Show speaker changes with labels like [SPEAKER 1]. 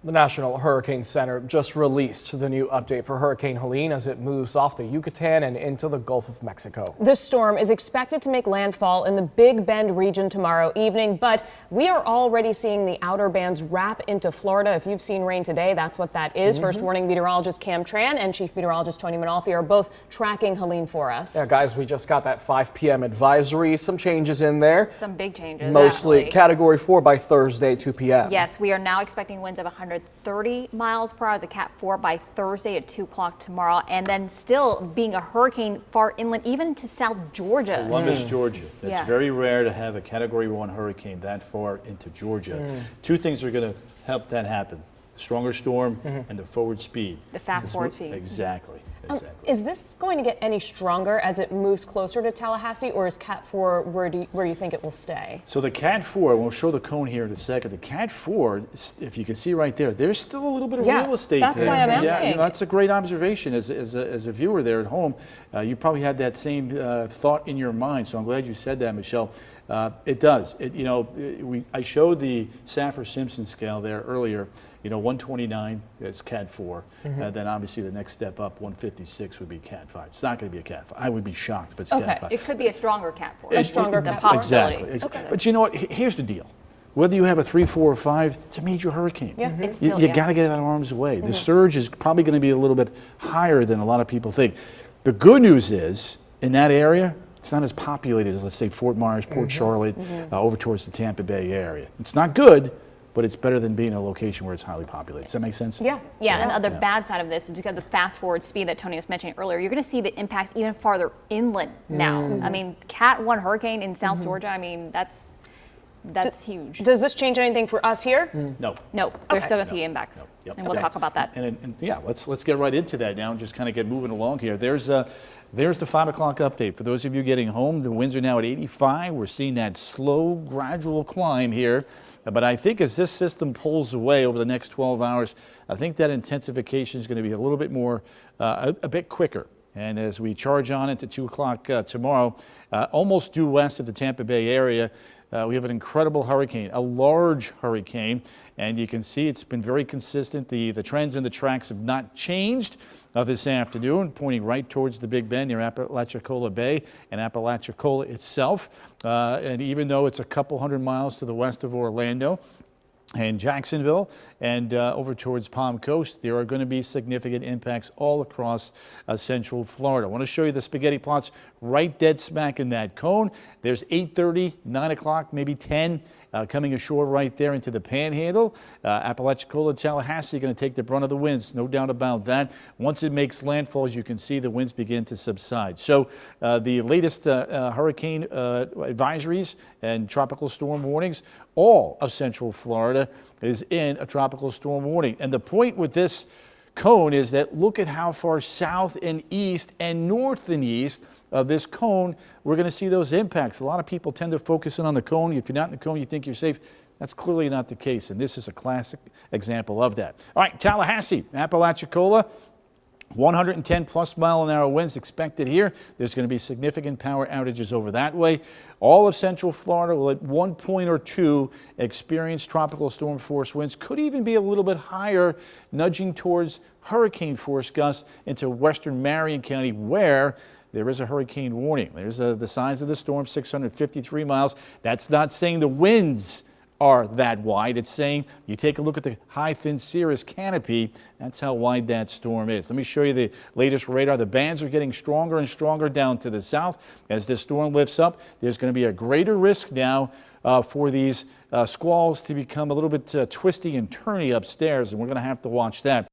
[SPEAKER 1] The National Hurricane Center just released the new update for Hurricane Helene as it moves off the Yucatan and into the Gulf of Mexico.
[SPEAKER 2] This storm is expected to make landfall in the Big Bend region tomorrow evening, but we are already seeing the outer bands wrap into Florida. If you've seen rain today, that's what that is. First warning meteorologist Cam Tran and Chief Meteorologist Tony Manalfi are both tracking Helene for us.
[SPEAKER 1] Yeah, guys, we just got that 5 p.m. advisory. Some changes in there.
[SPEAKER 3] Some big changes.
[SPEAKER 1] Mostly Category 4 by Thursday, 2 p.m.
[SPEAKER 3] Yes, we are now expecting winds of 130 miles per hour as a Cat 4 by Thursday at 2 o'clock tomorrow, and then still being a hurricane far inland, even to South Georgia.
[SPEAKER 4] Columbus, Georgia. It's
[SPEAKER 3] Yeah.
[SPEAKER 4] very rare to have a Category 1 hurricane that far into Georgia. Two things are going to help that happen. Stronger storm and the forward speed.
[SPEAKER 3] The fast forward speed.
[SPEAKER 4] Exactly.
[SPEAKER 2] Is this going to get any stronger as it moves closer to Tallahassee, or is Cat 4 where you think it will stay?
[SPEAKER 4] So the Cat 4, we'll show the cone here in a second. The Cat 4, if you can see right there, there's still a little bit of real estate
[SPEAKER 2] that's
[SPEAKER 4] there.
[SPEAKER 2] why I'm
[SPEAKER 4] Yeah,
[SPEAKER 2] asking.
[SPEAKER 4] that's a great observation as a viewer there at home. You probably had that same thought in your mind, so I'm glad you said that, Michelle. It does. I showed the Saffir-Simpson scale there earlier. 129 is Cat 4. Then obviously the next step up, 156 would be Cat 5. It's not going to be a Cat 5. I would be shocked if it's Cat 5.
[SPEAKER 3] It could be a stronger Cat 4.
[SPEAKER 2] A stronger Cat 4.
[SPEAKER 4] Exactly. But you know what? Here's the deal. Whether you have a 3, 4, or 5, it's a major hurricane.
[SPEAKER 2] Yeah.
[SPEAKER 4] You got to get it out of harm's way. The surge is probably going to be a little bit higher than a lot of people think. The good news is, in that area, it's not as populated as, let's say, Fort Myers, Port Charlotte, over towards the Tampa Bay area. It's not good, but it's better than being in a location where it's highly populated. Does that make sense?
[SPEAKER 3] Yeah, and the other bad side of this is because of the fast forward speed that Tony was mentioning earlier, you're going to see the impacts even farther inland now. I mean, Cat 1 hurricane in South Georgia, I mean, that's huge.
[SPEAKER 2] Does this change anything for us here?
[SPEAKER 4] No.
[SPEAKER 3] No, we're still going to see impacts, and we'll talk about that.
[SPEAKER 4] And yeah, let's get right into that now and just kind of get moving along here. There's the 5 o'clock update. For those of you getting home, the winds are now at 85. We're seeing that slow, gradual climb here. But I think as this system pulls away over the next 12 hours, I think that intensification is going to be a little bit more, a bit quicker. And as we charge on into 2 o'clock tomorrow, almost due west of the Tampa Bay area, we have an incredible hurricane, a large hurricane, and you can see it's been very consistent. The trends and the tracks have not changed this afternoon, pointing right towards the Big Bend near Apalachicola Bay and Apalachicola itself. And even though it's a couple hundred miles to the west of Orlando and Jacksonville and over towards Palm Coast, there are going to be significant impacts all across central Florida. I want to show you the spaghetti plots right dead smack in that cone. There's 8:30, 9 o'clock, maybe 10 coming ashore right there into the Panhandle. Apalachicola, Tallahassee going to take the brunt of the winds, no doubt about that. Once it makes landfall, as you can see, the winds begin to subside. So the latest hurricane advisories and tropical storm warnings, all of central Florida is in a tropical storm warning. And the point with this cone is that look at how far south and east and north and east of this cone we're going to see those impacts. A lot of people tend to focus in on the cone. If you're not in the cone, you think you're safe. That's clearly not the case, and this is a classic example of that. All right, Tallahassee, Apalachicola, 110 plus mile-an-hour winds expected here. There's going to be significant power outages over that way. All of central Florida will at one point or two experience tropical storm force winds. Could even be a little bit higher, nudging towards hurricane force gusts into western Marion County, where there is a hurricane warning. There's the size of the storm, 653 miles. That's not saying the winds are that wide. It's saying you take a look at the high thin cirrus canopy. That's how wide that storm is. Let me show you the latest radar. The bands are getting stronger and stronger down to the south. As this storm lifts up, there's going to be a greater risk now for these squalls to become a little bit twisty and turny upstairs, and we're going to have to watch that.